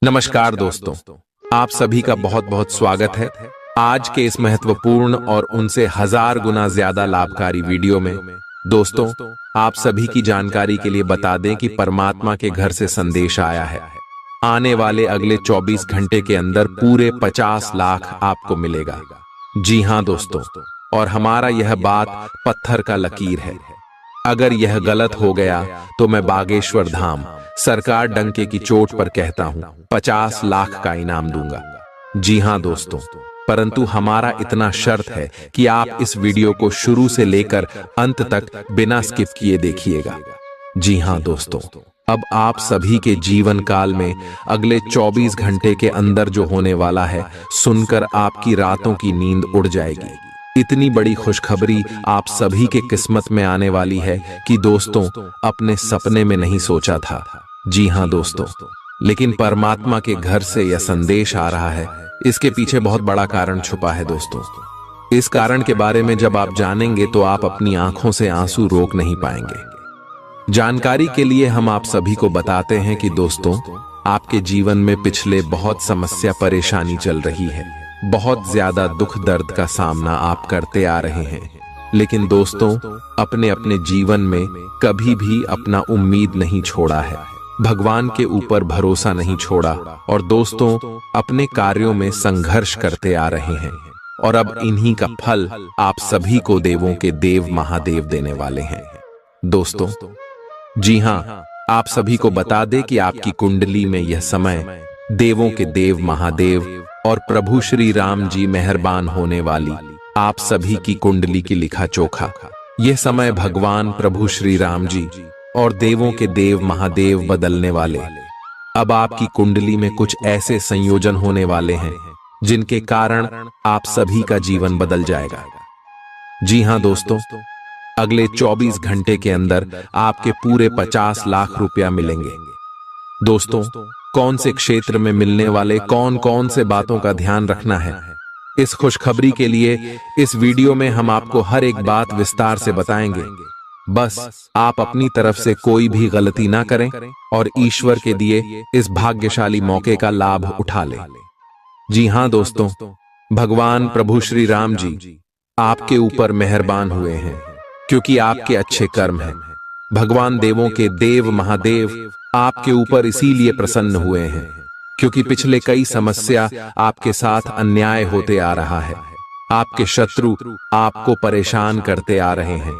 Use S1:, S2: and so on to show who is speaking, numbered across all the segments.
S1: नमस्कार दोस्तों, आप सभी का बहुत बहुत स्वागत है आज के इस महत्वपूर्ण और उनसे 1000 गुना ज्यादा लाभकारी वीडियो में। दोस्तों, आप सभी की जानकारी के लिए बता दें कि परमात्मा के घर से संदेश आया है। आने वाले अगले 24 घंटे के अंदर पूरे 50 लाख आपको मिलेगा। जी हां दोस्तों, और हमारा यह बात पत्थर का लकीर है। अगर यह गलत हो गया तो मैं बागेश्वर धाम सरकार डंके की चोट पर कहता हूं 50 लाख का इनाम दूंगा। जी हां दोस्तों, परंतु हमारा इतना शर्त है कि आप इस वीडियो को शुरू से लेकर अंत तक बिना स्किप किए देखिएगा। जी हां दोस्तों, अब आप सभी के जीवन काल में अगले 24 घंटे के अंदर जो होने वाला है, सुनकर आपकी रातों की नींद उड़ जाएगी। इतनी बड़ी खुशखबरी आप सभी के किस्मत में आने वाली है कि दोस्तों अपने सपने में नहीं सोचा था। जी हां दोस्तों, लेकिन परमात्मा के घर से यह संदेश आ रहा है। इसके पीछे बहुत बड़ा कारण छुपा है दोस्तों। इस कारण के बारे में जब आप जानेंगे तो आप अपनी आंखों से आंसू रोक नहीं पाएंगे। जानकारी के लिए हम आप सभी को बताते हैं कि दोस्तों, आपके जीवन में पिछले बहुत समस्या परेशानी चल रही है। बहुत ज्यादा दुख दर्द का सामना आप करते आ रहे हैं, लेकिन दोस्तों अपने अपने जीवन में कभी भी अपना उम्मीद नहीं छोड़ा है, भगवान के ऊपर भरोसा नहीं छोड़ा और दोस्तों अपने कार्यों में संघर्ष करते आ रहे हैं। और अब इन्हीं का फल आप सभी को देवों के देव महादेव देने वाले हैं दोस्तों। जी हां, आप सभी को बता दें कि आपकी कुंडली में यह समय देवों के देव महादेव और प्रभु श्री राम जी मेहरबान होने वाली आप सभी की कुंडली की लिखा चोखा। यह समय भगवान प्रभु श्री राम जी और देवों के देव महादेव बदलने वाले। अब आपकी कुंडली में कुछ ऐसे संयोजन होने वाले हैं जिनके कारण आप सभी का जीवन बदल जाएगा। जी हां दोस्तों, अगले 24 घंटे के अंदर आपके पूरे 50 लाख रुपया मिलेंगे। दोस्तों, कौन से क्षेत्र में मिलने वाले कौन कौन से बातों का ध्यान रखना है, इस खुशखबरी के लिए इस वीडियो में हम आपको हर एक बात विस्तार से बताएंगे। बस आप अपनी तरफ से कोई भी गलती ना करें और ईश्वर के दिए इस भाग्यशाली मौके का लाभ उठा लें। जी हां दोस्तों, भगवान प्रभु श्री राम जी आपके ऊपर मेहरबान हुए हैं क्योंकि आपके अच्छे कर्म हैं। भगवान देवों के देव महादेव आपके ऊपर इसीलिए प्रसन्न हुए हैं क्योंकि पिछले कई समस्या आपके साथ अन्याय होते आ रहा है। आपके शत्रु आपको परेशान करते आ रहे हैं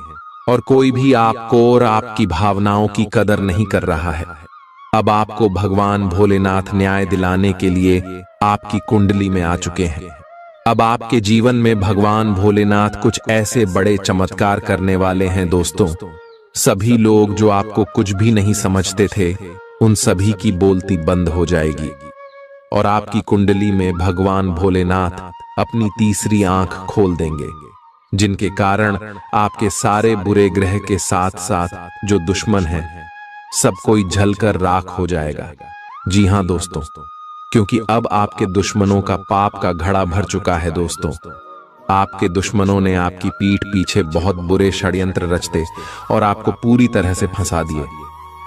S1: और कोई भी आपको और आपकी भावनाओं की कदर नहीं कर रहा है। अब आपको भगवान भोलेनाथ न्याय दिलाने के लिए आपकी कुंडली में आ चुके हैं। अब आपके जीवन में भगवान भोलेनाथ कुछ ऐसे बड़े चमत्कार करने वाले हैं दोस्तों। सभी लोग जो आपको कुछ भी नहीं समझते थे, उन सभी की बोलती बंद हो जाएगी और आपकी कुंडली में भगवान भोलेनाथ अपनी तीसरी आंख खोल देंगे, जिनके कारण आपके सारे बुरे ग्रह के साथ साथ जो दुश्मन हैं, सब कोई जलकर राख हो जाएगा। जी हां दोस्तों, क्योंकि अब आपके दुश्मनों का पाप का घड़ा भर चुका है दोस्तों। आपके दुश्मनों ने आपकी पीठ पीछे बहुत बुरे षड्यंत्र रचते और आपको पूरी तरह से फंसा दिए।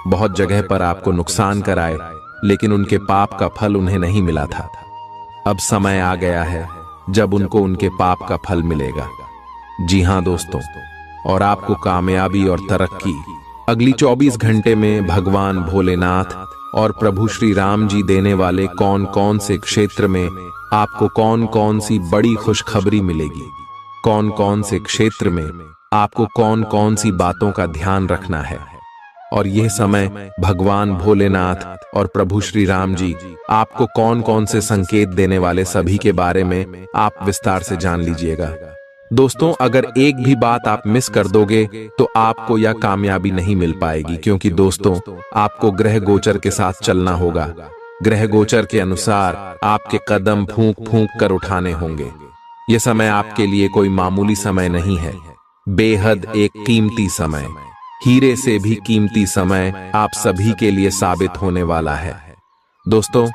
S1: बहुत जगह पर आपको नुकसान कराए, लेकिन उनके पाप का फल उन्हें नहीं मिला था। अब समय आ गया है जब उनको उनके पाप का फल मिलेगा। जी हां दोस्तों, और आपको कामयाबी और तरक्की अगली 24 घंटे में भगवान भोलेनाथ और प्रभु श्री राम जी देने वाले कौन कौन से क्षेत्र में आपको कौन कौन सी बड़ी खुशखबरी मिलेगी, कौन कौन से क्षेत्र में आपको कौन कौन सी बातों का ध्यान रखना है। और यह समय भगवान भोलेनाथ और प्रभु श्री राम जी आपको कौन कौन से संकेत देने वाले, सभी के बारे में आप विस्तार से जान लीजिएगा। दोस्तों, अगर एक भी बात आप मिस कर दोगे तो आपको यह कामयाबी नहीं मिल पाएगी, क्योंकि दोस्तों आपको ग्रह गोचर के साथ चलना होगा। ग्रह गोचर के अनुसार आपके कदम फूंक फूंक कर उठाने होंगे। यह समय आपके लिए कोई मामूली समय नहीं है, बेहद एक कीमती समय, हीरे से भी कीमती समय आप सभी के लिए साबित होने वाला है। दोस्तों,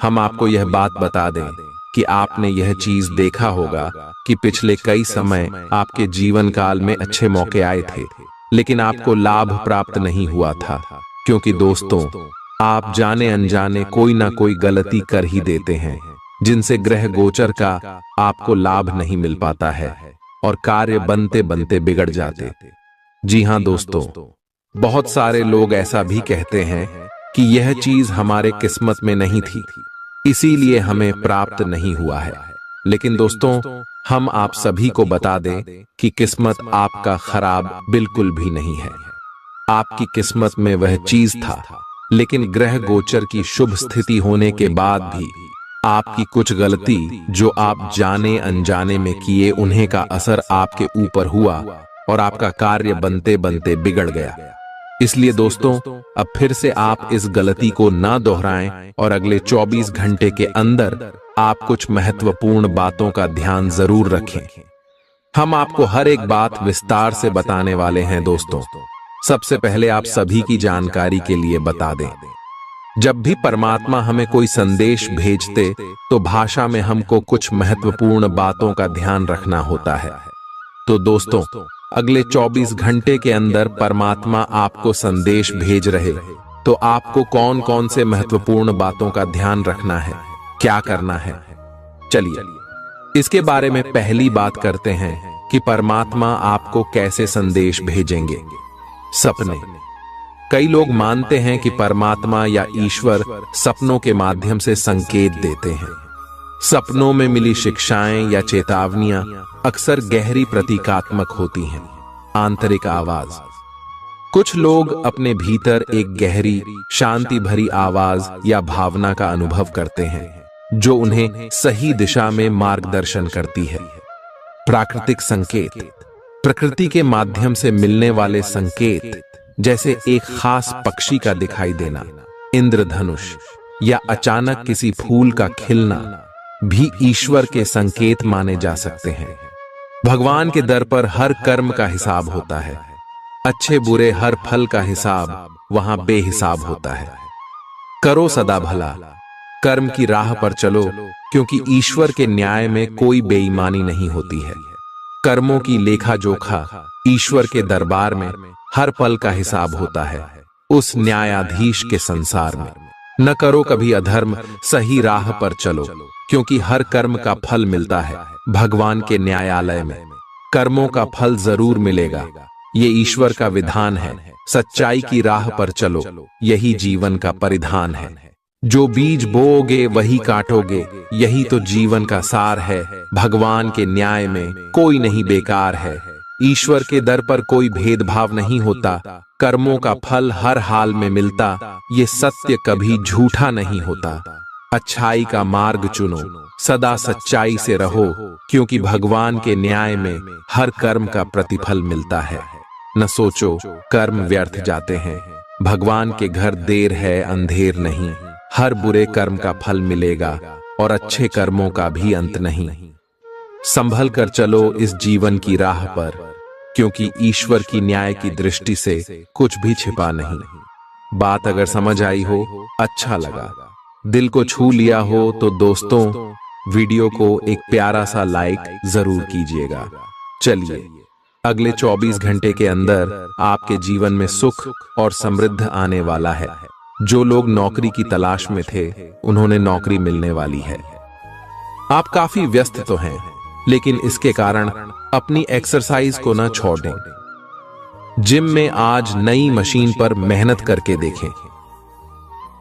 S1: हम आपको यह बात बता दें कि आपने यह चीज देखा होगा कि पिछले कई समय आपके जीवन काल में अच्छे मौके आए थे, लेकिन आपको लाभ प्राप्त नहीं हुआ था, क्योंकि दोस्तों आप जाने अनजाने कोई ना कोई गलती कर ही देते हैं, जिनसे ग्रह गोचर का आपको लाभ नहीं मिल पाता है और कार्य बनते बनते बिगड़ जाते। जी हां दोस्तों, बहुत सारे लोग ऐसा भी कहते हैं कि यह चीज हमारे किस्मत में नहीं थी, इसीलिए हमें प्राप्त नहीं हुआ है। लेकिन दोस्तों, हम आप सभी को बता दें कि किस्मत आपका खराब बिल्कुल भी नहीं है। आपकी किस्मत में वह चीज था, लेकिन ग्रह गोचर की शुभ स्थिति होने के बाद भी आपकी कुछ गलती जो आप जाने अनजाने में किए, उन्हें का असर आपके ऊपर हुआ और आपका कार्य बनते बनते बिगड़ गया। इसलिए दोस्तों, अब फिर से आप इस गलती को ना दोहराएं और अगले 24 घंटे के अंदर आप कुछ महत्वपूर्ण बातों का ध्यान जरूर रखें। हम आपको हर एक बात विस्तार से बताने वाले हैं दोस्तों। सबसे पहले आप सभी की जानकारी के लिए बता दें, जब भी परमात्मा हमें कोई संदेश भेजते तो भाषा में हमको कुछ महत्वपूर्ण बातों का ध्यान रखना होता है। तो दोस्तों, अगले 24 घंटे के अंदर परमात्मा आपको संदेश भेज रहे, तो आपको कौन कौन से महत्वपूर्ण बातों का ध्यान रखना है, क्या करना है, चलिए इसके बारे में पहली बात करते हैं कि परमात्मा आपको कैसे संदेश भेजेंगे। सपने। कई लोग मानते हैं कि परमात्मा या ईश्वर सपनों के माध्यम से संकेत देते हैं। सपनों में मिली शिक्षाएं या चेतावनियां अक्सर गहरी प्रतीकात्मक होती हैं। आंतरिक आवाज। कुछ लोग अपने भीतर एक गहरी शांति भरी आवाज या भावना का अनुभव करते हैं, जो उन्हें सही दिशा में मार्गदर्शन करती है। प्राकृतिक संकेत। प्रकृति के माध्यम से मिलने वाले संकेत, जैसे एक खास पक्षी का दिखाई देना, इंद्रधनुष या अचानक किसी फूल का खिलना, भी ईश्वर के संकेत माने जा सकते हैं। भगवान के दर पर हर कर्म का हिसाब होता है। अच्छे बुरे हर फल का हिसाब वहां बेहिसाब होता है। करो सदा भला, कर्म की राह पर चलो, क्योंकि ईश्वर के न्याय में कोई बेईमानी नहीं होती है। कर्मों की लेखा जोखा ईश्वर के दरबार में हर पल का हिसाब होता है, उस न्यायाधीश के संसार में। न करो कभी अधर्म, सही राह पर चलो, क्योंकि हर कर्म का फल मिलता है भगवान के न्यायालय में। कर्मों का फल जरूर मिलेगा, ये ईश्वर का विधान है। सच्चाई की राह पर चलो, यही जीवन का परिधान है। जो बीज बोओगे वही काटोगे, यही तो जीवन का सार है। भगवान के न्याय में कोई नहीं बेकार है। ईश्वर के दर पर कोई भेदभाव नहीं होता। कर्मों का फल हर हाल में मिलता, ये सत्य कभी झूठा नहीं होता। अच्छाई का मार्ग चुनो, सदा सच्चाई से रहो, क्योंकि भगवान के न्याय में हर कर्म का प्रतिफल मिलता है। न सोचो कर्म व्यर्थ जाते हैं, भगवान के घर देर है अंधेर नहीं। हर बुरे कर्म का फल मिलेगा और अच्छे कर्मों का भी अंत नहीं। संभल कर चलो इस जीवन की राह पर, क्योंकि ईश्वर की न्याय की दृष्टि से कुछ भी छिपा नहीं। बात अगर समझ आई हो, अच्छा लगा, दिल को छू लिया हो, तो दोस्तों वीडियो को एक प्यारा सा लाइक जरूर कीजिएगा। चलिए, अगले 24 घंटे के अंदर आपके जीवन में सुख और समृद्धि आने वाला है। जो लोग नौकरी की तलाश में थे, उन्होंने नौकरी मिलने वाली है। आप काफी व्यस्त तो हैं, लेकिन इसके कारण अपनी एक्सरसाइज को ना छोड़ दें। जिम में आज नई मशीन पर मेहनत करके देखें।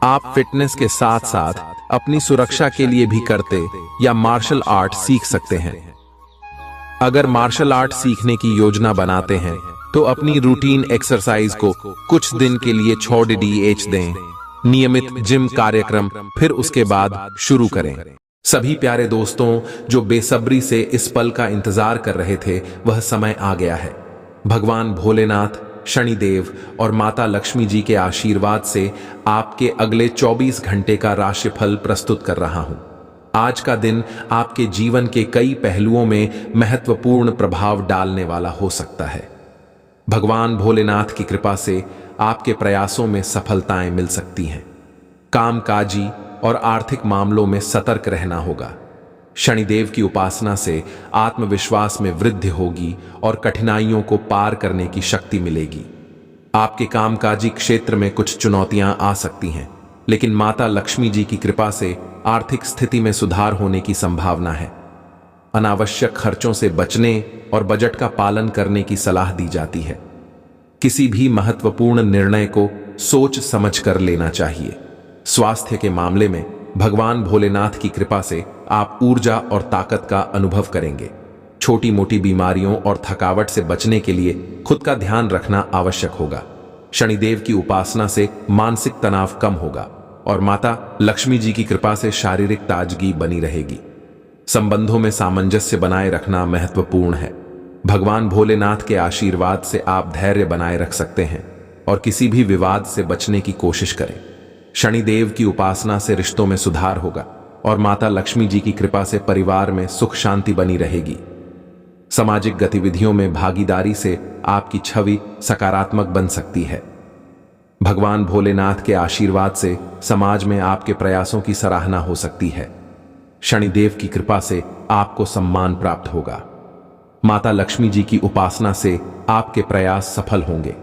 S1: आप फिटनेस के साथ साथ अपनी सुरक्षा के लिए भी करते या मार्शल आर्ट सीख सकते हैं। अगर मार्शल आर्ट सीखने की योजना बनाते हैं, तो अपनी रूटीन एक्सरसाइज को कुछ दिन के लिए छोड़ दें। नियमित जिम कार्यक्रम फिर उसके बाद शुरू करें। सभी प्यारे दोस्तों जो बेसब्री से इस पल का इंतजार कर रहे थे, वह समय आ गया है। भगवान भोलेनाथ, शनिदेव और माता लक्ष्मी जी के आशीर्वाद से आपके अगले 24 घंटे का राशिफल प्रस्तुत कर रहा हूं। आज का दिन आपके जीवन के कई पहलुओं में महत्वपूर्ण प्रभाव डालने वाला हो सकता है। भगवान भोलेनाथ की कृपा से आपके प्रयासों में सफलताएं मिल सकती हैं। कामकाजी और आर्थिक मामलों में सतर्क रहना होगा। शनिदेव की उपासना से आत्मविश्वास में वृद्धि होगी और कठिनाइयों को पार करने की शक्ति मिलेगी। आपके कामकाजी क्षेत्र में कुछ चुनौतियां आ सकती हैं, लेकिन माता लक्ष्मी जी की कृपा से आर्थिक स्थिति में सुधार होने की संभावना है। अनावश्यक खर्चों से बचने और बजट का पालन करने की सलाह दी जाती है। किसी भी महत्वपूर्ण निर्णय को सोच समझ कर लेना चाहिए। स्वास्थ्य के मामले में भगवान भोलेनाथ की कृपा से आप ऊर्जा और ताकत का अनुभव करेंगे। छोटी मोटी बीमारियों और थकावट से बचने के लिए खुद का ध्यान रखना आवश्यक होगा। शनिदेव की उपासना से मानसिक तनाव कम होगा और माता लक्ष्मी जी की कृपा से शारीरिक ताजगी बनी रहेगी। संबंधों में सामंजस्य बनाए रखना महत्वपूर्ण है। भगवान भोलेनाथ के आशीर्वाद से आप धैर्य बनाए रख सकते हैं और किसी भी विवाद से बचने की कोशिश करें। शनिदेव की उपासना से रिश्तों में सुधार होगा और माता लक्ष्मी जी की कृपा से परिवार में सुख शांति बनी रहेगी। सामाजिक गतिविधियों में भागीदारी से आपकी छवि सकारात्मक बन सकती है। भगवान भोलेनाथ के आशीर्वाद से समाज में आपके प्रयासों की सराहना हो सकती है। शनिदेव की कृपा से आपको सम्मान प्राप्त होगा। माता लक्ष्मी जी की उपासना से आपके प्रयास सफल होंगे।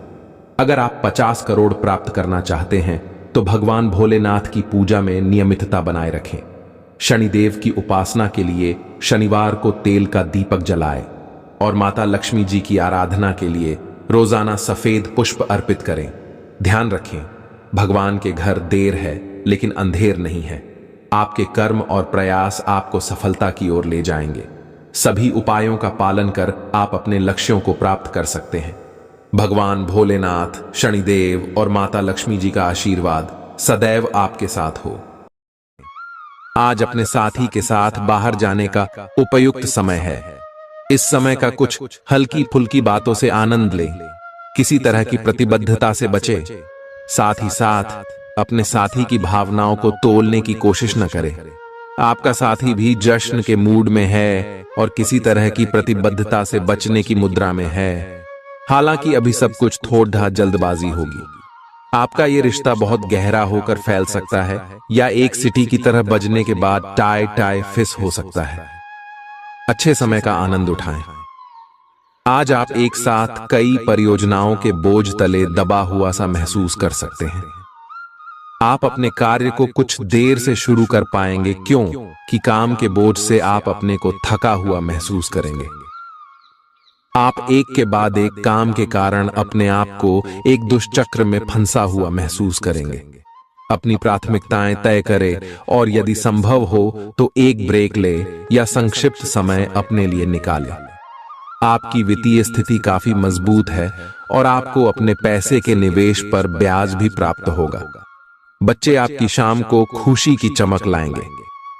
S1: अगर आप 50 करोड़ प्राप्त करना चाहते हैं तो भगवान भोलेनाथ की पूजा में नियमितता बनाए रखें। शनिदेव की उपासना के लिए शनिवार को तेल का दीपक जलाएं और माता लक्ष्मी जी की आराधना के लिए रोजाना सफेद पुष्प अर्पित करें। ध्यान रखें, भगवान के घर देर है लेकिन अंधेर नहीं है। आपके कर्म और प्रयास आपको सफलता की ओर ले जाएंगे। सभी उपायों का पालन कर आप अपने लक्ष्यों को प्राप्त कर सकते हैं। भगवान भोलेनाथ, शनिदेव और माता लक्ष्मी जी का आशीर्वाद सदैव आपके साथ हो। आज अपने साथी के साथ बाहर जाने का उपयुक्त समय है। इस समय का कुछ हल्की फुल्की बातों से आनंद लें। किसी तरह की प्रतिबद्धता से बचें। साथ ही साथ अपने साथी की भावनाओं को तोलने की कोशिश न करें। आपका साथी भी जश्न के मूड में है और किसी तरह की प्रतिबद्धता से बचने की मुद्रा में है। हालांकि अभी सब कुछ थोड़ा जल्दबाजी होगी। आपका ये रिश्ता बहुत गहरा होकर फैल सकता है या एक सिटी की तरह बजने के बाद टाई टाई फिस हो सकता है। अच्छे समय का आनंद उठाएं। आज आप एक साथ कई परियोजनाओं के बोझ तले दबा हुआ सा महसूस कर सकते हैं। आप अपने कार्य को कुछ देर से शुरू कर पाएंगे, क्यों कि काम के बोझ से आप अपने को थका हुआ महसूस करेंगे। आप एक के बाद एक काम के कारण अपने आप को एक दुष्चक्र में फंसा हुआ महसूस करेंगे। अपनी प्राथमिकताएं तय करें और यदि संभव हो तो एक ब्रेक ले या संक्षिप्त समय अपने लिए निकालें। आपकी वित्तीय स्थिति काफी मजबूत है और आपको अपने पैसे के निवेश पर ब्याज भी प्राप्त होगा। बच्चे आपकी शाम को खुशी की चमक लाएंगे।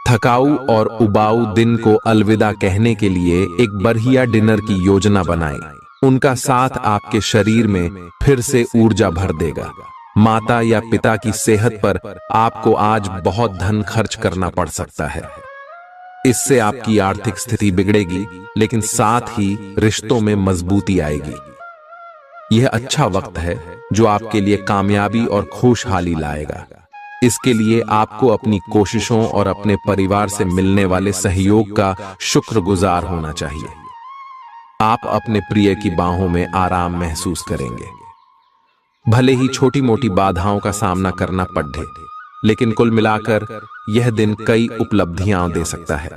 S1: थकाऊ और उबाऊ दिन को अलविदा कहने के लिए एक बढ़िया डिनर की योजना बनाएं। उनका साथ आपके शरीर में फिर से ऊर्जा भर देगा। माता या पिता की सेहत पर आपको आज बहुत धन खर्च करना पड़ सकता है। इससे आपकी आर्थिक स्थिति बिगड़ेगी, लेकिन साथ ही रिश्तों में मजबूती आएगी। यह अच्छा वक्त है जो आपके लिए कामयाबी और खुशहाली लाएगा। इसके लिए आपको अपनी कोशिशों और अपने परिवार से मिलने वाले सहयोग का शुक्रगुजार होना चाहिए। आप अपने प्रिय की बाहों में आराम महसूस करेंगे। भले ही छोटी मोटी बाधाओं का सामना करना पड़े, लेकिन कुल मिलाकर यह दिन कई उपलब्धियां दे सकता है।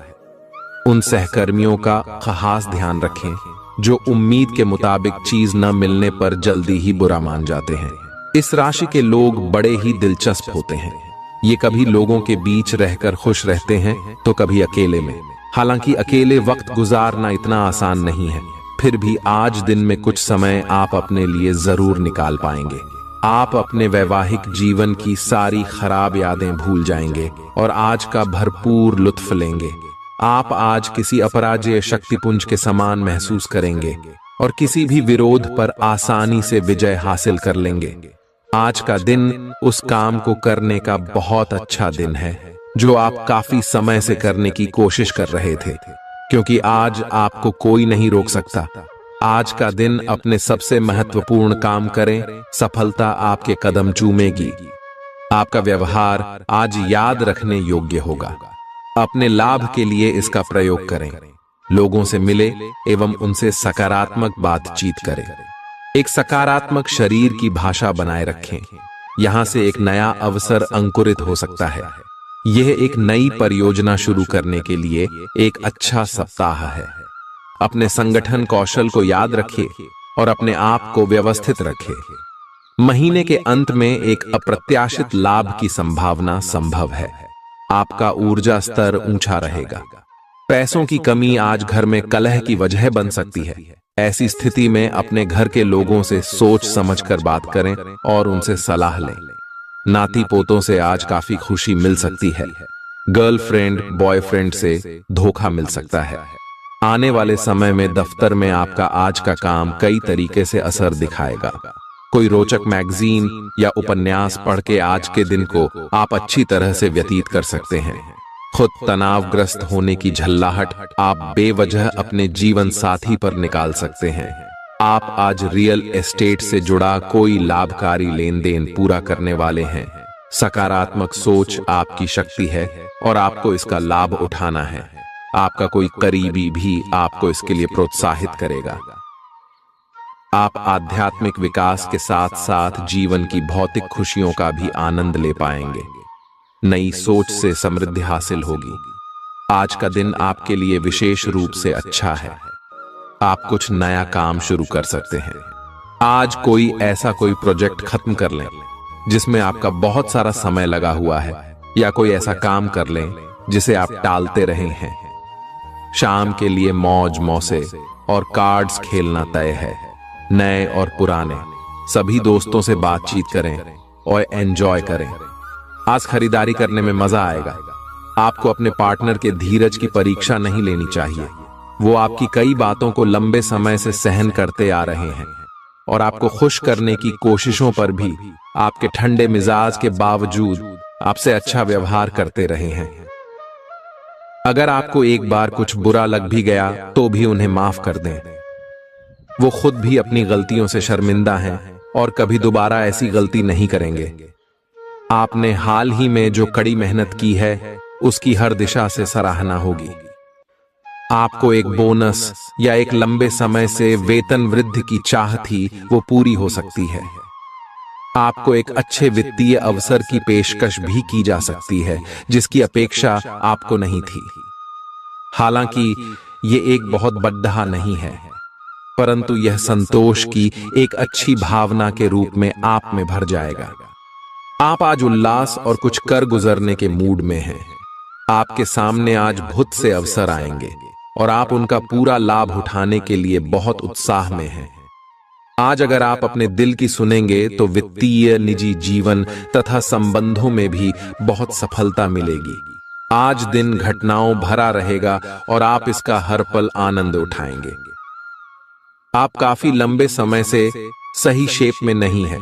S1: उन सहकर्मियों का खास ध्यान रखें जो उम्मीद के मुताबिक चीज न मिलने पर जल्दी ही बुरा मान जाते हैं। इस राशि के लोग बड़े ही दिलचस्प होते हैं। ये कभी लोगों के बीच रहकर खुश रहते हैं तो कभी अकेले में। हालांकि अकेले वक्त गुजारना इतना आसान नहीं है, फिर भी आज दिन में कुछ समय आप अपने लिए जरूर निकाल पाएंगे। आप अपने वैवाहिक जीवन की सारी खराब यादें भूल जाएंगे और आज का भरपूर लुत्फ लेंगे। आप आज किसी अपराजेय शक्तिपुंज के समान महसूस करेंगे और किसी भी विरोध पर आसानी से विजय हासिल कर लेंगे। आज का दिन उस काम को करने का बहुत अच्छा दिन है जो आप काफी समय से करने की कोशिश कर रहे थे, क्योंकि आज आपको कोई नहीं रोक सकता। आज का दिन अपने सबसे महत्वपूर्ण काम करें, सफलता आपके कदम चूमेगी। आपका व्यवहार आज याद रखने योग्य होगा। अपने लाभ के लिए इसका प्रयोग करें। लोगों से मिले एवं उनसे सकारात्मक बातचीत करें। एक सकारात्मक शरीर की भाषा बनाए रखें। यहाँ से एक नया अवसर अंकुरित हो सकता है। यह एक नई परियोजना शुरू करने के लिए एक अच्छा सप्ताह है। अपने संगठन कौशल को याद रखिए और अपने आप को व्यवस्थित रखिए। महीने के अंत में एक अप्रत्याशित लाभ की संभावना संभव है। आपका ऊर्जा स्तर ऊंचा रहेगा। पैसों की कमी आज घर में कलह की वजह बन सकती है। ऐसी स्थिति में अपने घर के लोगों से सोच समझकर बात करें और उनसे सलाह लें। नाती पोतों से आज काफी खुशी मिल सकती है। गर्लफ्रेंड बॉयफ्रेंड से धोखा मिल सकता है। आने वाले समय में दफ्तर में आपका आज का काम कई तरीके से असर दिखाएगा। कोई रोचक मैगजीन या उपन्यास पढ़ के आज के दिन को आप अच्छी तरह से व्यतीत कर सकते हैं। खुद तनावग्रस्त होने की झल्लाहट आप बेवजह अपने जीवन साथी पर निकाल सकते हैं। आप आज रियल एस्टेट से जुड़ा कोई लाभकारी लेन देन पूरा करने वाले हैं। सकारात्मक सोच आपकी शक्ति है और आपको इसका लाभ उठाना है। आपका कोई करीबी भी आपको इसके लिए प्रोत्साहित करेगा। आप आध्यात्मिक विकास के साथ साथ जीवन की भौतिक खुशियों का भी आनंद ले पाएंगे। नई सोच से समृद्धि हासिल होगी। आज का दिन आपके लिए विशेष रूप से अच्छा है। आप कुछ नया काम शुरू कर सकते हैं। आज कोई प्रोजेक्ट खत्म कर लें जिसमें आपका बहुत सारा समय लगा हुआ है, या कोई ऐसा काम कर लें जिसे आप टालते रहे हैं। शाम के लिए मौज मौसे और कार्ड्स खेलना तय है। नए और पुराने सभी दोस्तों से बातचीत करें और एंजॉय करें। आज खरीदारी करने में मजा आएगा। आपको अपने पार्टनर के धीरज की परीक्षा नहीं लेनी चाहिए। वो आपकी कई बातों को लंबे समय से सहन करते आ रहे हैं और आपको खुश करने की कोशिशों पर भी आपके ठंडे मिजाज के बावजूद आपसे अच्छा व्यवहार करते रहे हैं। अगर आपको एक बार कुछ बुरा लग भी गया तो भी उन्हें माफ कर दें। वो खुद भी अपनी गलतियों से शर्मिंदा हैं और कभी दोबारा ऐसी गलती नहीं करेंगे। आपने हाल ही में जो कड़ी मेहनत की है उसकी हर दिशा से सराहना होगी। आपको एक बोनस या एक लंबे समय से वेतन वृद्धि की चाह थी, वो पूरी हो सकती है। आपको एक अच्छे वित्तीय अवसर की पेशकश भी की जा सकती है जिसकी अपेक्षा आपको नहीं थी। हालांकि ये एक बहुत बड़ा नहीं है, परंतु यह संतोष की एक अच्छी भावना के रूप में आप में भर जाएगा। आप आज उल्लास और कुछ कर गुजरने के मूड में हैं। आपके सामने आज बहुत से अवसर आएंगे और आप उनका पूरा लाभ उठाने के लिए बहुत उत्साह में हैं। आज अगर आप अपने दिल की सुनेंगे तो वित्तीय, निजी जीवन तथा संबंधों में भी बहुत सफलता मिलेगी। आज दिन घटनाओं भरा रहेगा और आप इसका हर पल आनंद उठाएंगे। आप काफी लंबे समय से सही शेप में नहीं हैं,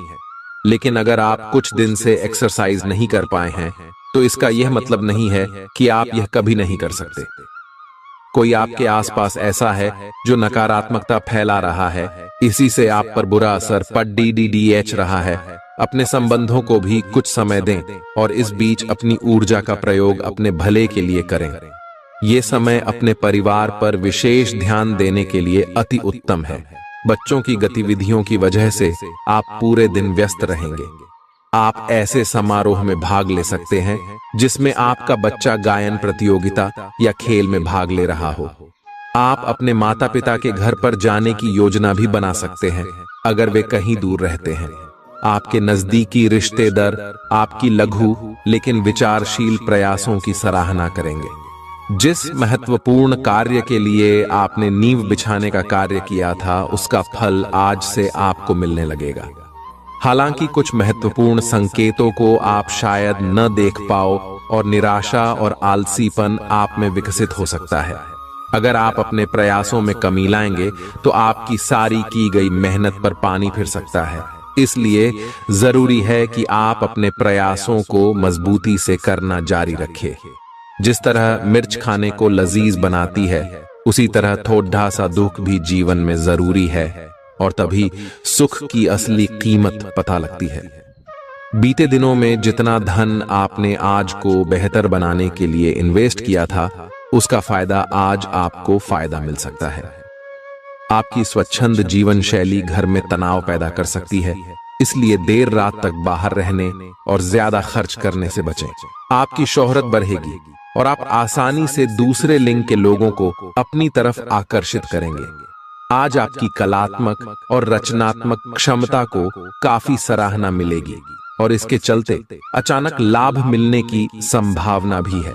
S1: लेकिन अगर आप कुछ दिन से एक्सरसाइज नहीं कर पाए हैं तो इसका यह मतलब नहीं है कि आप यह कभी नहीं कर सकते। कोई आपके आसपास ऐसा है जो नकारात्मकता फैला रहा है, इसी से आप पर बुरा असर पड़ रहा है। अपने संबंधों को भी कुछ समय दें और इस बीच अपनी ऊर्जा का प्रयोग अपने भले के लिए करें। ये समय अपने परिवार पर विशेष ध्यान देने के लिए अति उत्तम है। बच्चों की गतिविधियों की वजह से आप पूरे दिन व्यस्त रहेंगे। आप ऐसे समारोह में भाग ले सकते हैं जिसमें आपका बच्चा गायन प्रतियोगिता या खेल में भाग ले रहा हो। आप अपने माता पिता के घर पर जाने की योजना भी बना सकते हैं अगर वे कहीं दूर रहते हैं। आपके नजदीकी रिश्तेदार आपकी लघु लेकिन विचारशील प्रयासों की सराहना करेंगे। जिस महत्वपूर्ण कार्य के लिए आपने नींव बिछाने का कार्य किया था उसका फल आज से आपको मिलने लगेगा। हालांकि कुछ महत्वपूर्ण संकेतों को आप शायद न देख पाओ और निराशा और आलसीपन आप में विकसित हो सकता है। अगर आप अपने प्रयासों में कमी लाएंगे तो आपकी सारी की गई मेहनत पर पानी फिर सकता है। इसलिए जरूरी है कि आप अपने प्रयासों को मजबूती से करना जारी रखें। जिस तरह मिर्च खाने को लजीज बनाती है, उसी तरह थोड़ा सा दुख भी जीवन में जरूरी है और तभी सुख की असली कीमत पता लगती है। बीते दिनों में जितना धन आपने आज को बेहतर बनाने के लिए इन्वेस्ट किया था, उसका फायदा आज आपको फायदा मिल सकता है। आपकी स्वच्छंद जीवन शैली घर में तनाव पैदा कर सकती है, इसलिए देर रात तक बाहर रहने और ज्यादा खर्च करने से बचें। आपकी शोहरत बढ़ेगी और आप आसानी से दूसरे लिंग के लोगों को अपनी तरफ आकर्षित करेंगे। आज आपकी कलात्मक और रचनात्मक क्षमता को काफी सराहना मिलेगी और इसके चलते अचानक लाभ मिलने की संभावना भी है।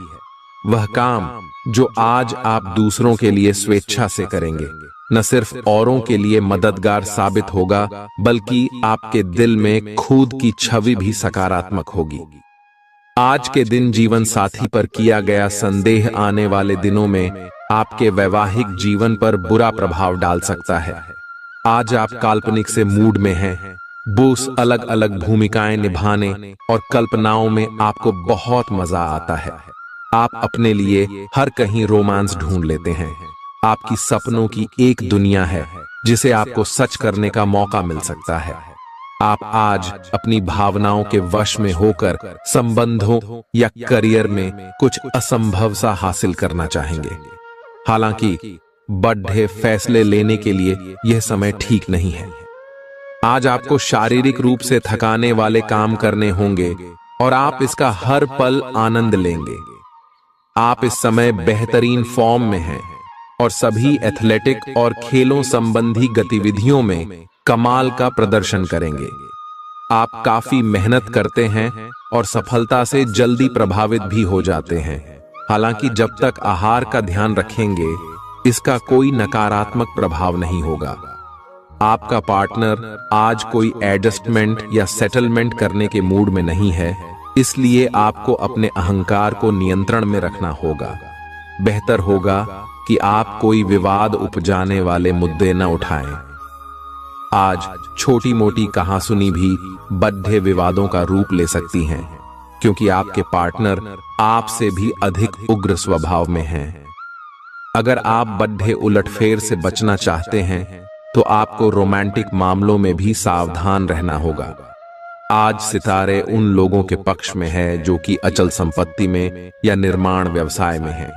S1: वह काम जो आज आप दूसरों के लिए स्वेच्छा से करेंगे न सिर्फ औरों के लिए मददगार साबित होगा, बल्कि आपके दिल में खुद की छवि भी सकारात्मक होगी। आज के दिन जीवन साथी पर किया गया संदेह आने वाले दिनों में आपके वैवाहिक जीवन पर बुरा प्रभाव डाल सकता है। आज आप काल्पनिक से मूड में हैं, बोस अलग अलग भूमिकाएं निभाने और कल्पनाओं में आपको बहुत मजा आता है। आप अपने लिए हर कहीं रोमांस ढूंढ लेते हैं। आपकी सपनों की एक दुनिया है जिसे आपको सच करने का मौका मिल सकता है। आप आज अपनी भावनाओं के वश में होकर संबंधों या करियर में कुछ असंभव सा हासिल करना चाहेंगे। हालांकि बड़े फैसले लेने के लिए यह समय ठीक नहीं है। आज आपको शारीरिक रूप से थकाने वाले काम करने होंगे और आप इसका हर पल आनंद लेंगे। आप इस समय बेहतरीन फॉर्म में हैं और सभी एथलेटिक और खेलों संबंधी गतिविधियों में कमाल का प्रदर्शन करेंगे। आप काफी मेहनत करते हैं और सफलता से जल्दी प्रभावित भी हो जाते हैं। हालांकि जब तक आहार का ध्यान रखेंगे, इसका कोई नकारात्मक प्रभाव नहीं होगा। आपका पार्टनर आज कोई एडजस्टमेंट या सेटलमेंट करने के मूड में नहीं है, इसलिए आपको अपने अहंकार को नियंत्रण में रखना होगा। बेहतर होगा कि आप कोई विवाद उपजाने वाले मुद्दे न उठाएं। आज छोटी मोटी कहासुनी भी बड़े विवादों का रूप ले सकती हैं, क्योंकि आपके पार्टनर आपसे भी अधिक उग्र स्वभाव में हैं। अगर आप बड़े उलटफेर से बचना चाहते हैं, तो आपको रोमांटिक मामलों में भी सावधान रहना होगा। आज सितारे उन लोगों के पक्ष में है जो कि अचल संपत्ति में या निर्माण व्यवसाय में हैं।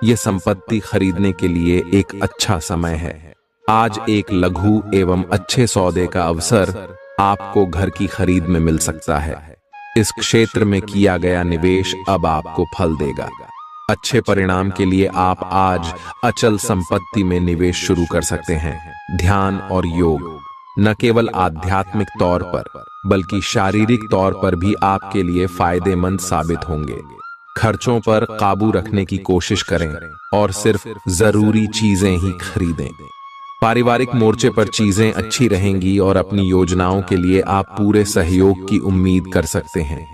S1: यह संपत्ति खरीदने के लिए एक अच्छा समय है। आज एक लघु एवं अच्छे सौदे का अवसर आपको घर की खरीद में मिल सकता है। इस क्षेत्र में किया गया निवेश अब आपको फल देगा। अच्छे परिणाम के लिए आप आज अचल संपत्ति में निवेश शुरू कर सकते हैं। ध्यान और योग न केवल आध्यात्मिक तौर पर बल्कि शारीरिक तौर पर भी आपके लिए फायदेमंद साबित होंगे। खर्चों पर काबू रखने की कोशिश करें और सिर्फ जरूरी चीजें ही खरीदें। पारिवारिक मोर्चे पर चीजें अच्छी रहेंगी और अपनी योजनाओं के लिए आप पूरे सहयोग की उम्मीद कर सकते हैं।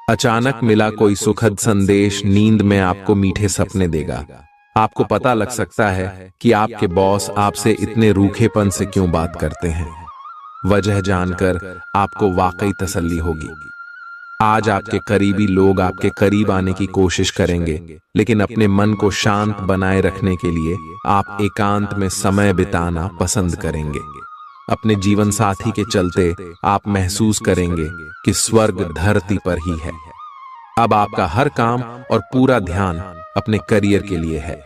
S1: अचानक मिला कोई सुखद संदेश नींद में आपको मीठे सपने देगा। आपको पता लग सकता है कि आपके बॉस आपसे इतने रूखेपन से क्यों बात करते हैं। वजह जानकर आपको वाकई तसल्ली होगी। आज आपके करीबी लोग आपके करीब आने की कोशिश करेंगे, लेकिन अपने मन को शांत बनाए रखने के लिए आप एकांत में समय बिताना पसंद करेंगे। अपने जीवन साथी के चलते आप महसूस करेंगे कि स्वर्ग धरती पर ही है। अब आपका हर काम और पूरा ध्यान अपने करियर के लिए है।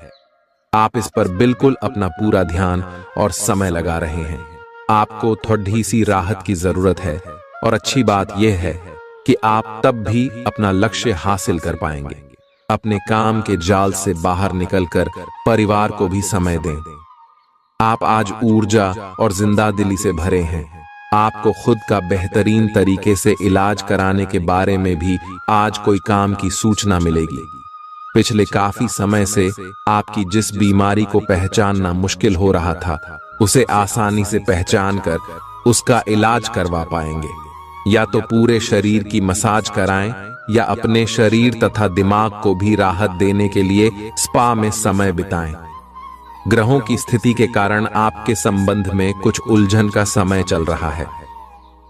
S1: आप इस पर बिल्कुल अपना पूरा ध्यान और समय लगा रहे हैं। आपको थोड़ी सी राहत की जरूरत है और अच्छी बात यह है कि आप तब भी अपना लक्ष्य हासिल कर पाएंगे। अपने काम के जाल से बाहर निकलकर परिवार को भी समय दें। आप आज ऊर्जा और जिंदादिली से भरे हैं। आपको खुद का बेहतरीन तरीके से इलाज कराने के बारे में भी आज कोई काम की सूचना मिलेगी। पिछले काफी समय से आपकी जिस बीमारी को पहचानना मुश्किल हो रहा था, उसे आसानी से पहचान कर उसका इलाज करवा पाएंगे। या तो पूरे शरीर की मसाज कराएं या अपने शरीर तथा दिमाग को भी राहत देने के लिए स्पा में समय बिताएं। ग्रहों की स्थिति के कारण आपके संबंध में कुछ उलझन का समय चल रहा है।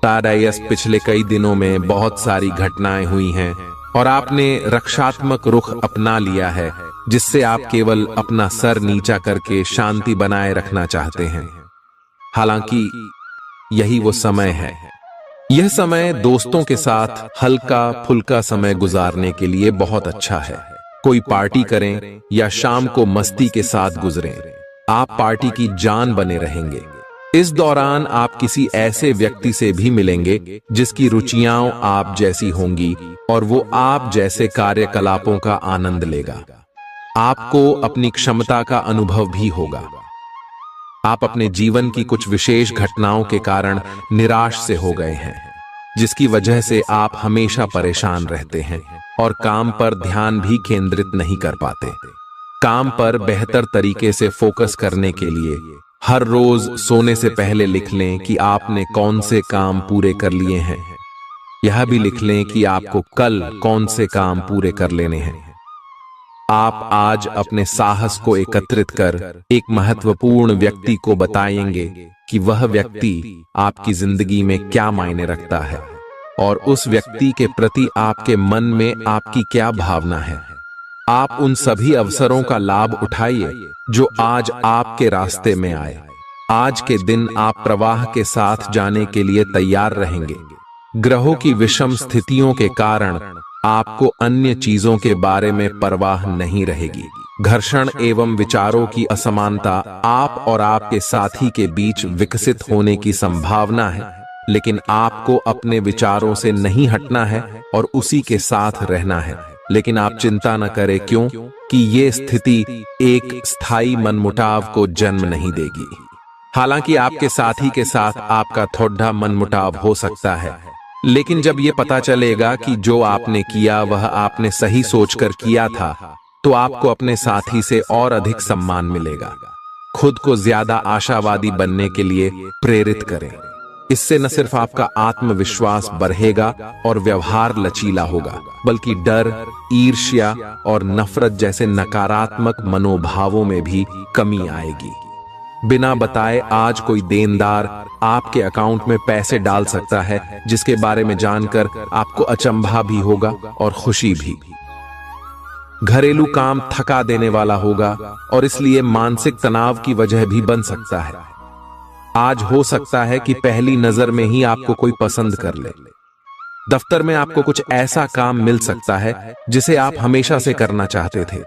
S1: तारायस पिछले कई दिनों में बहुत सारी घटनाएं हुई हैं और आपने रक्षात्मक रुख अपना लिया है, जिससे आप केवल अपना सर नीचा करके शांति बनाए रखना चाहते हैं। हालांकि यही वो समय है। यह समय दोस्तों के साथ हल्का फुल्का समय गुजारने के लिए बहुत अच्छा है। कोई पार्टी करें या शाम को मस्ती के साथ गुजरें। आप पार्टी की जान बने रहेंगे। इस दौरान आप किसी ऐसे व्यक्ति से भी मिलेंगे जिसकी रुचियां आप जैसी होंगी और वो आप जैसे कार्यकलापों का आनंद लेगा। आपको अपनी क्षमता का अनुभव भी होगा। आप अपने जीवन की कुछ विशेष घटनाओं के कारण निराश से हो गए हैं, जिसकी वजह से आप हमेशा परेशान रहते हैं और काम पर ध्यान भी केंद्रित नहीं कर पाते। काम पर बेहतर तरीके से फोकस करने के लिए हर रोज सोने से पहले लिख लें कि आपने कौन से काम पूरे कर लिए हैं। यह भी लिख लें कि आपको कल कौन से काम पूरे कर लेने हैं। आप आज अपने साहस को एकत्रित कर एक महत्वपूर्ण व्यक्ति को बताएंगे कि वह व्यक्ति आपकी जिंदगी में क्या मायने रखता है और उस व्यक्ति के प्रति आपके मन में आपकी क्या भावना है। आप उन सभी अवसरों का लाभ उठाइए जो आज आपके रास्ते में आए। आज के दिन आप प्रवाह के साथ जाने के लिए तैयार रहेंगे। ग्रहों की विषम स्थितियों के कारण आपको अन्य चीजों के बारे में परवाह नहीं रहेगी। घर्षण एवं विचारों की असमानता आप और आपके साथी के बीच विकसित होने की संभावना है, लेकिन आपको अपने विचारों से नहीं हटना है और उसी के साथ रहना है। लेकिन आप चिंता न करें, क्यों कि ये स्थिति एक स्थायी मनमुटाव को जन्म नहीं देगी। हालांकि आपके साथी के साथ आपका थोड़ा मनमुटाव हो सकता है, लेकिन जब ये पता चलेगा कि जो आपने किया वह आपने सही सोचकर किया था, तो आपको अपने साथी से और अधिक सम्मान मिलेगा। खुद को ज्यादा आशावादी बनने के लिए प्रेरित करें। इससे न सिर्फ आपका आत्मविश्वास बढ़ेगा और व्यवहार लचीला होगा, बल्कि डर, ईर्ष्या और नफरत जैसे नकारात्मक मनोभावों में भी कमी आएगी। बिना बताए आज कोई देनदार आपके अकाउंट में पैसे डाल सकता है, जिसके बारे में जानकर आपको अचंभा भी होगा और खुशी भी। घरेलू काम थका देने वाला होगा और इसलिए मानसिक तनाव की वजह भी बन सकता है। आज हो सकता है कि पहली नजर में ही आपको कोई पसंद कर ले। दफ्तर में आपको कुछ ऐसा काम मिल सकता है जिसे आप हमेशा से करना चाहते थे।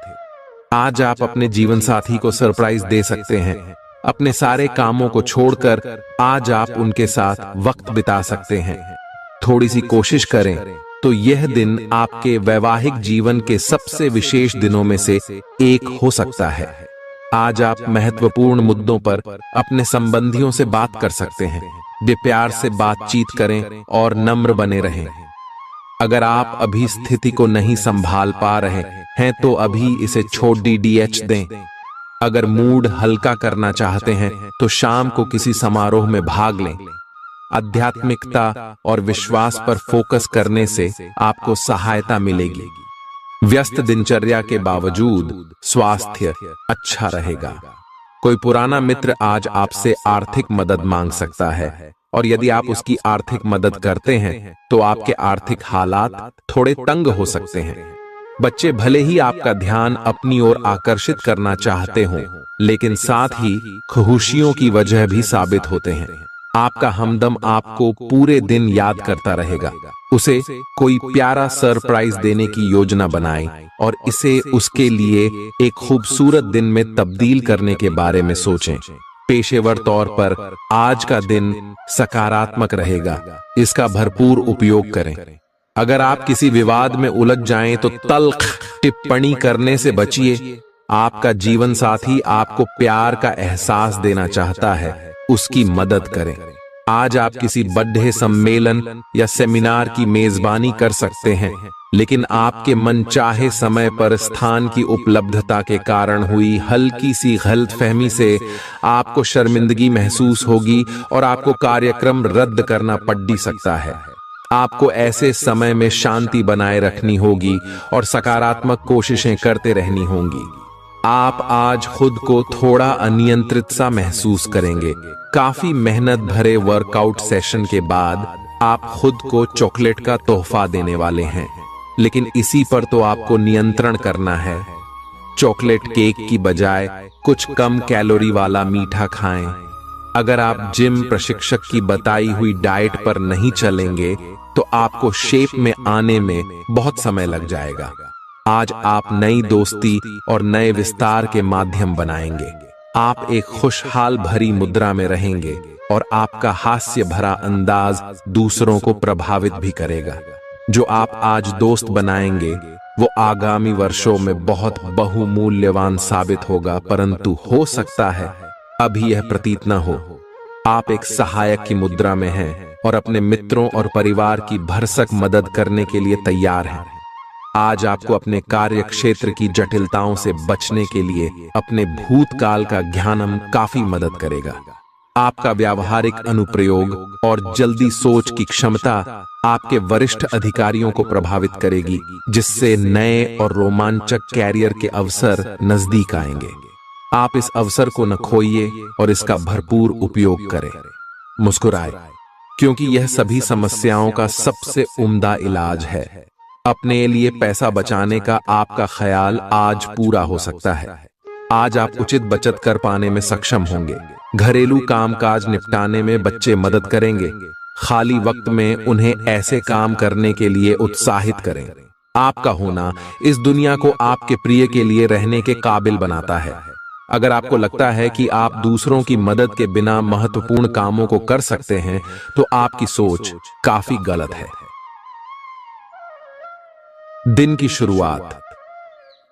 S1: आज आप अपने जीवन साथी को सरप्राइज दे सकते हैं। अपने सारे कामों को छोड़कर आज आप उनके साथ वक्त बिता सकते हैं। थोड़ी सी कोशिश करें तो यह दिन आपके वैवाहिक जीवन के सबसे विशेष दिनों में से एक हो सकता है। आज आप महत्वपूर्ण मुद्दों पर अपने संबंधियों से बात कर सकते हैं। वे प्यार से बातचीत करें और नम्र बने रहें। अगर आप अभी स्थिति को नहीं संभाल पा रहे हैं तो अभी इसे छोड़ DDH दें। अगर मूड हल्का करना चाहते हैं तो शाम को किसी समारोह में भाग लें। आध्यात्मिकता और विश्वास पर फोकस करने से आपको सहायता मिलेगी। व्यस्त दिनचर्या के बावजूद स्वास्थ्य अच्छा रहेगा। कोई पुराना मित्र आज आपसे आर्थिक मदद मांग सकता है और यदि आप उसकी आर्थिक मदद करते हैं तो आपके आर्थिक हालात थोड़े तंग हो सकते हैं। बच्चे भले ही आपका ध्यान अपनी ओर आकर्षित करना चाहते हों, लेकिन साथ ही खुशियों की वजह भी साबित होते हैं। आपका हमदम आपको पूरे दिन याद करता रहेगा। उसे कोई प्यारा सरप्राइज देने की योजना बनाएं और इसे उसके लिए एक खूबसूरत दिन में तब्दील करने के बारे में सोचें। पेशेवर तौर पर आज का दिन सकारात्मक रहेगा। इसका भरपूर उपयोग करें। अगर आप किसी विवाद में उलझ जाएं तो तल्ख टिप्पणी करने से बचिए। आपका जीवन साथी आपको प्यार का एहसास देना चाहता है, उसकी मदद करें। आज आप किसी बर्थडे सम्मेलन या सेमिनार की मेजबानी कर सकते हैं, लेकिन आपके मनचाहे समय पर स्थान की उपलब्धता के कारण हुई हल्की सी गलतफहमी से आपको शर्मिंदगी महसूस होगी और आपको कार्यक्रम रद्द करना पड़ भी सकता है। आपको ऐसे समय में शांति बनाए रखनी होगी और सकारात्मक कोशिशें करते रहनी होंगी। आप आज खुद को थोड़ा अनियंत्रित सा महसूस करेंगे। काफी मेहनत भरे वर्कआउट सेशन के बाद आप खुद को चॉकलेट का तोहफा देने वाले हैं, लेकिन इसी पर तो आपको नियंत्रण करना है। चॉकलेट केक की बजाय कुछ कम कैलोरी वाला मीठा खाएं। अगर आप जिम प्रशिक्षक की बताई हुई डाइट पर नहीं चलेंगे तो आपको शेप में आने में बहुत समय लग जाएगा। आज आप नई दोस्ती और नए विस्तार के माध्यम बनाएंगे। आप एक खुशहाल भरी मुद्रा में रहेंगे और आपका हास्य भरा अंदाज दूसरों को प्रभावित भी करेगा। जो आप आज दोस्त बनाएंगे वो आगामी वर्षों में बहुत बहुमूल्यवान साबित होगा, परंतु हो सकता है अभी यह प्रतीत न हो। आप एक सहायक की मुद्रा में हैं और अपने मित्रों और परिवार की भरसक मदद करने के लिए तैयार हैं। आज आपको अपने कार्य क्षेत्र की जटिलताओं से बचने के लिए अपने भूतकाल का ज्ञानम काफी मदद करेगा। आपका व्यावहारिक अनुप्रयोग और जल्दी सोच की क्षमता आपके वरिष्ठ अधिकारियों को प्रभावित करेगी, जिससे नए और रोमांचक कैरियर के अवसर नजदीक आएंगे। आप इस अवसर को न खोइए और इसका भरपूर उपयोग करें। मुस्कुराएं, क्योंकि यह सभी समस्याओं का सबसे उम्दा इलाज है। अपने लिए पैसा बचाने का आपका ख्याल आज पूरा हो सकता है। आज आप उचित बचत कर पाने में सक्षम होंगे। घरेलू कामकाज निपटाने में बच्चे मदद करेंगे। खाली वक्त में उन्हें ऐसे काम करने के लिए उत्साहित करें। आपका होना इस दुनिया को आपके प्रिय के लिए रहने के काबिल बनाता है। अगर आपको लगता है कि आप दूसरों की मदद के बिना महत्वपूर्ण कामों को कर सकते हैं, तो आपकी सोच काफी गलत है। दिन की शुरुआत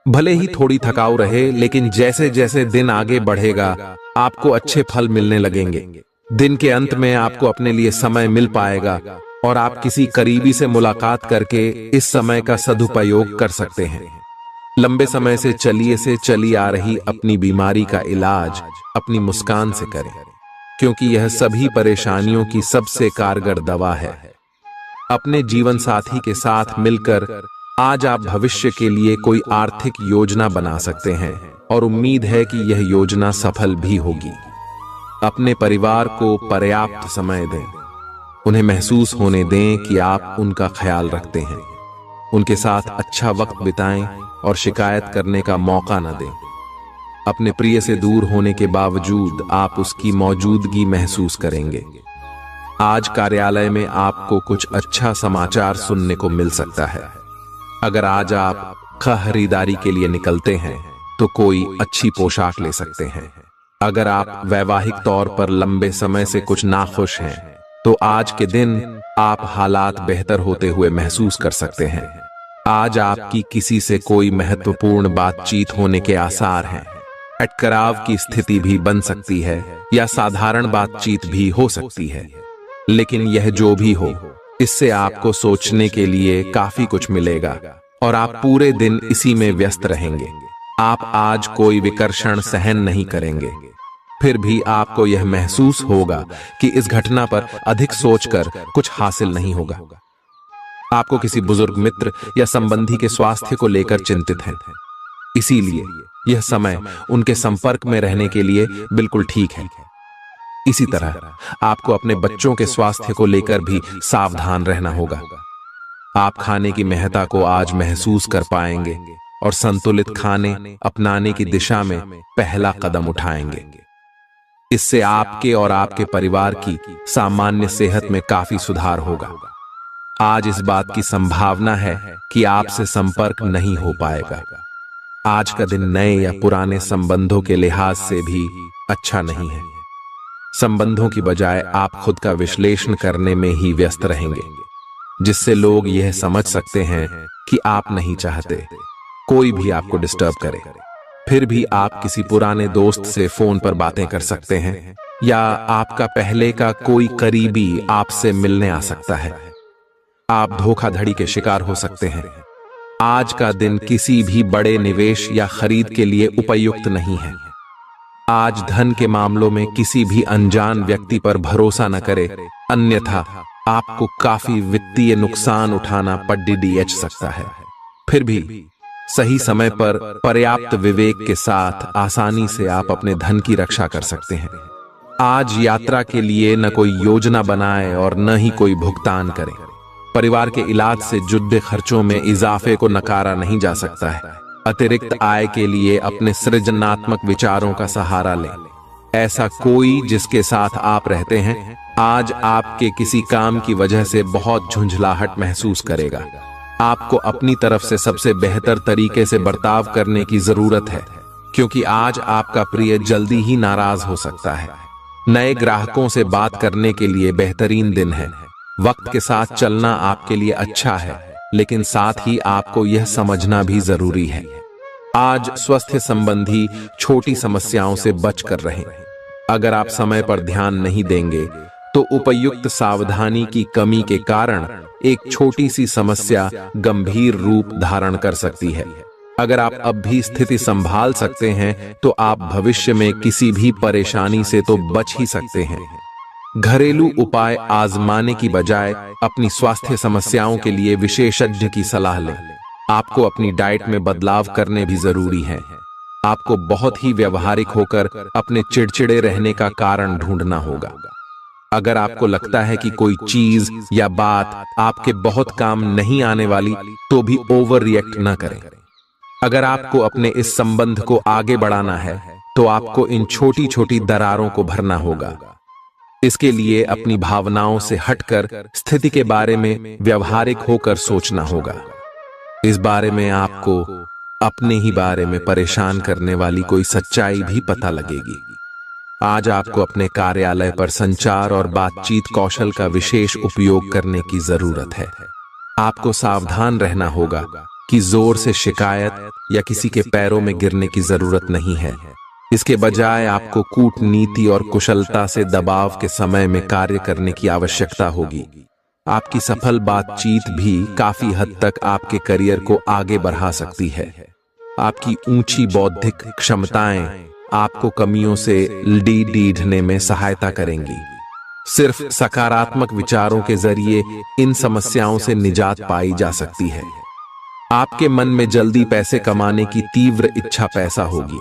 S1: भले ही थोड़ी थकाऊ रहे, लेकिन जैसे जैसे दिन आगे बढ़ेगा आपको अच्छे फल मिलने लगेंगे। दिन के अंत में आपको अपने लिए समय मिल पाएगा और आप किसी करीबी से मुलाकात करके इस समय का सदुपयोग कर सकते हैं। लंबे समय से चली आ रही अपनी बीमारी का इलाज अपनी मुस्कान से करें, क्योंकि यह सभी परेशानियों की सबसे कारगर दवा है। अपने जीवन साथी के साथ मिलकर आज आप भविष्य के लिए कोई आर्थिक योजना बना सकते हैं और उम्मीद है कि यह योजना सफल भी होगी। अपने परिवार को पर्याप्त समय दें। उन्हें महसूस होने दें कि आप उनका ख्याल रखते हैं। उनके साथ अच्छा वक्त बिताएं और शिकायत करने का मौका न दें। अपने प्रिय से दूर होने के बावजूद आप उसकी मौजूदगी महसूस करेंगे। आज कार्यालय में आपको कुछ अच्छा समाचार सुनने को मिल सकता है। अगर आज आप खरीदारी के लिए निकलते हैं तो कोई अच्छी पोशाक ले सकते हैं। अगर आप वैवाहिक तौर पर लंबे समय से कुछ नाखुश हैं, तो आज के दिन आप हालात बेहतर होते हुए महसूस कर सकते हैं। आज आपकी किसी से कोई महत्वपूर्ण बातचीत होने के आसार हैं। अटकराव की स्थिति भी बन सकती है या साधारण बातचीत भी हो सकती है, लेकिन यह जो भी हो, इससे आपको सोचने के लिए काफी कुछ मिलेगा और आप पूरे दिन इसी में व्यस्त रहेंगे। आप आज कोई विकर्षण सहन नहीं करेंगे। फिर भी आपको यह महसूस होगा कि इस घटना पर अधिक सोचकर कुछ हासिल नहीं होगा। आपको किसी बुजुर्ग मित्र या संबंधी के स्वास्थ्य को लेकर चिंतित हैं। इसीलिए यह समय उनके संपर्क में रहने के लिए बिल्कुल ठीक है। इसी तरह आपको अपने बच्चों के स्वास्थ्य को लेकर भी सावधान रहना होगा। आप खाने की महत्ता को आज महसूस कर पाएंगे और संतुलित खाने अपनाने की दिशा में पहला कदम उठाएंगे। इससे आपके और आपके परिवार की सामान्य सेहत में काफी सुधार होगा। आज इस बात की संभावना है कि आपसे संपर्क नहीं हो पाएगा। आज का दिन नए या पुराने संबंधों के लिहाज से भी अच्छा नहीं है। संबंधों की बजाय आप खुद का विश्लेषण करने में ही व्यस्त रहेंगे, जिससे लोग यह समझ सकते हैं कि आप नहीं चाहते कोई भी आपको डिस्टर्ब करे। फिर भी आप किसी पुराने दोस्त से फोन पर बातें कर सकते हैं या आपका पहले का कोई करीबी आपसे मिलने आ सकता है। आप धोखाधड़ी के शिकार हो सकते हैं। आज का दिन किसी भी बड़े निवेश या खरीद के लिए उपयुक्त नहीं है। आज धन के मामलों में किसी भी अनजान व्यक्ति पर भरोसा न करें, अन्यथा आपको काफी वित्तीय नुकसान उठाना पड़ सकता है। फिर भी सही समय पर पर्याप्त विवेक के साथ आसानी से आप अपने धन की रक्षा कर सकते हैं। आज यात्रा के लिए न कोई योजना बनाएं और न ही कोई भुगतान करें। परिवार के इलाज से जुड़े खर्चों में इजाफे को नकारा नहीं जा सकता है। अतिरिक्त आय के लिए अपने सृजनात्मक विचारों का सहारा लें। ऐसा कोई जिसके साथ आप रहते हैं आज आपके किसी काम की वजह से बहुत झुंझलाहट महसूस करेगा। आपको अपनी तरफ से सबसे बेहतर तरीके से बर्ताव करने की जरूरत है, क्योंकि आज आपका प्रिय जल्दी ही नाराज हो सकता है। नए ग्राहकों से बात करने के लिए बेहतरीन दिन है। वक्त के साथ चलना आपके लिए अच्छा है, लेकिन साथ ही आपको यह समझना भी जरूरी है। आज स्वास्थ्य संबंधी छोटी समस्याओं से बचकर रहें। अगर आप समय पर ध्यान नहीं देंगे तो उपयुक्त सावधानी की कमी के कारण एक छोटी सी समस्या गंभीर रूप धारण कर सकती है। अगर आप अब भी स्थिति संभाल सकते हैं तो आप भविष्य में किसी भी परेशानी से तो बच ही सकते हैं। घरेलू उपाय आजमाने की बजाय अपनी स्वास्थ्य समस्याओं के लिए विशेषज्ञ की सलाह लें। आपको अपनी डाइट में बदलाव करने भी जरूरी है। आपको बहुत ही व्यवहारिक होकर अपने चिड़चिड़े रहने का कारण ढूंढना होगा। अगर आपको लगता है कि कोई चीज या बात आपके बहुत काम नहीं आने वाली, तो भी ओवर रिएक्ट न करें। अगर आपको अपने इस संबंध को आगे बढ़ाना है तो आपको इन छोटी छोटी दरारों को भरना होगा। इसके लिए अपनी भावनाओं से हटकर स्थिति के बारे में व्यवहारिक होकर सोचना होगा। इस बारे में आपको अपने ही बारे में परेशान करने वाली कोई सच्चाई भी पता लगेगी। आज आपको अपने कार्यालय पर संचार और बातचीत कौशल का विशेष उपयोग करने की जरूरत है। आपको सावधान रहना होगा कि जोर से शिकायत या किसी के पैरों में गिरने की जरूरत नहीं है। इसके बजाय आपको कूटनीति और कुशलता से दबाव के समय में कार्य करने की आवश्यकता होगी। आपकी सफल बातचीत भी काफी हद तक आपके करियर को आगे बढ़ा सकती है। आपकी ऊंची बौद्धिक क्षमताएं आपको कमियों से ढीढ़ने में सहायता करेंगी। सिर्फ सकारात्मक विचारों के जरिए इन समस्याओं से निजात पाई जा सकती है। आपके मन में जल्दी पैसे कमाने की तीव्र इच्छा पैदा होगी।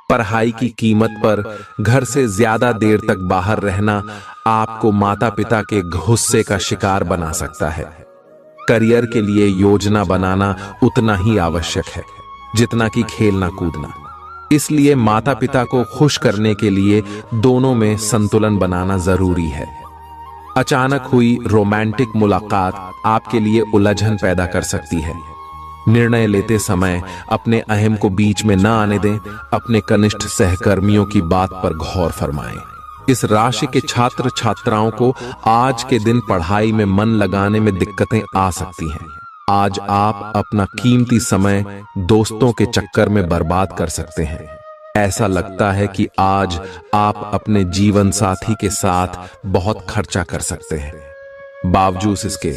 S1: पढ़ाई की कीमत पर घर से ज्यादा देर तक बाहर रहना आपको माता पिता के गुस्से का शिकार बना सकता है। करियर के लिए योजना बनाना उतना ही आवश्यक है जितना कि खेलना कूदना। इसलिए माता पिता को खुश करने के लिए दोनों में संतुलन बनाना जरूरी है। अचानक हुई रोमांटिक मुलाकात आपके लिए उलझन पैदा कर सकती है। निर्णय लेते समय अपने अहम को बीच में न आने दें। अपने कनिष्ठ सहकर्मियों की बात पर गौर फरमाएं। इस राशि के छात्र छात्राओं को आज के दिन पढ़ाई में मन लगाने में दिक्कतें आ सकती हैं। आज आप अपना कीमती समय दोस्तों के चक्कर में बर्बाद कर सकते हैं। ऐसा लगता है कि आज आप अपने जीवन साथी के साथ बहुत खर्चा कर सकते हैं। बावजूद इसके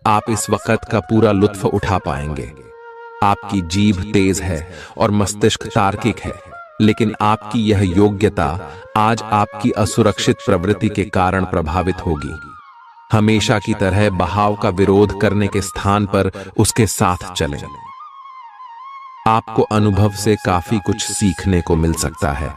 S1: आप इस वक्त का पूरा लुत्फ उठा पाएंगे। आपकी जीभ तेज है और मस्तिष्क तार्किक है, लेकिन आपकी यह योग्यता आज आपकी असुरक्षित प्रवृत्ति के कारण प्रभावित होगी। हमेशा की तरह बहाव का विरोध करने के स्थान पर उसके साथ चलें। आपको अनुभव से काफी कुछ सीखने को मिल सकता है।